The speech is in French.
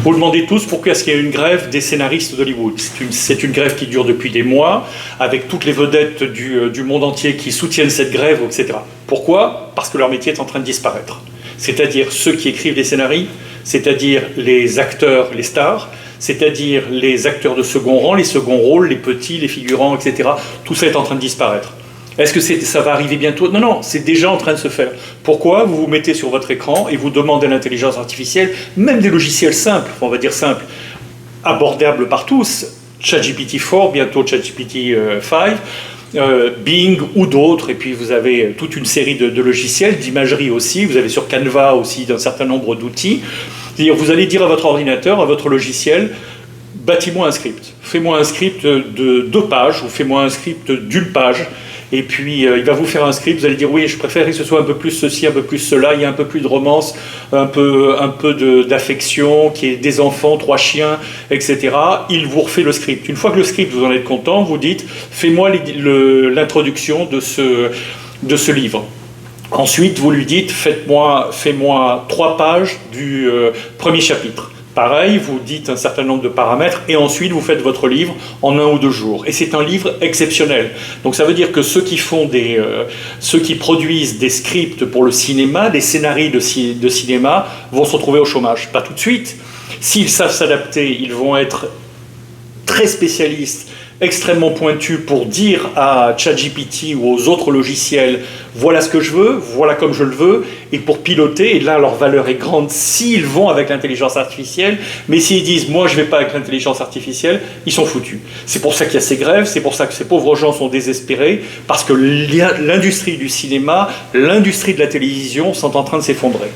Vous demandez tous pourquoi est-ce qu'il y a une grève des scénaristes d'Hollywood. C'est une grève qui dure depuis des mois, avec toutes les vedettes du monde entier qui soutiennent cette grève, etc. Pourquoi? Parce que leur métier est en train de disparaître. C'est-à-dire ceux qui écrivent les scénarios, c'est-à-dire les acteurs, les stars, c'est-à-dire les acteurs de second rang, les seconds rôles, les petits, les figurants, etc. Tout ça est en train de disparaître. Est-ce que ça va arriver bientôt? Non, non, c'est déjà en train de se faire. Pourquoi? Vous vous mettez sur votre écran et vous demandez à l'intelligence artificielle, même des logiciels simples, on va dire simples, abordables par tous, ChatGPT-4, bientôt ChatGPT-5, Bing ou d'autres, et puis vous avez toute une série de logiciels, d'imagerie aussi, vous avez sur Canva aussi un certain nombre d'outils. C'est-à-dire, vous allez dire à votre ordinateur, à votre logiciel, bâtis-moi un script. Fais-moi un script de 2 pages, ou fais-moi un script d'1 page, et puis il va vous faire un script, vous allez dire, oui, je préfère que ce soit un peu plus ceci, un peu plus cela, il y a un peu plus de romance, un peu d'affection, qui est des enfants, 3 chiens, etc. Il vous refait le script. Une fois que le script, vous en êtes content, vous dites, fais-moi l'introduction de ce livre. Ensuite, vous lui dites, fais-moi 3 pages du premier chapitre. Pareil, vous dites un certain nombre de paramètres et ensuite vous faites votre livre en 1 ou 2 jours. Et c'est un livre exceptionnel. Donc ça veut dire que ceux qui produisent des scripts pour le cinéma, des scénarios de cinéma, vont se retrouver au chômage. Pas tout de suite. S'ils savent s'adapter, ils vont être très spécialistes, extrêmement pointus pour dire à ChatGPT ou aux autres logiciels voilà ce que je veux, voilà comme je le veux, et pour piloter, et là leur valeur est grande s'ils vont avec l'intelligence artificielle, mais s'ils disent moi je ne vais pas avec l'intelligence artificielle, ils sont foutus. C'est pour ça qu'il y a ces grèves, c'est pour ça que ces pauvres gens sont désespérés, parce que l'industrie du cinéma, l'industrie de la télévision sont en train de s'effondrer.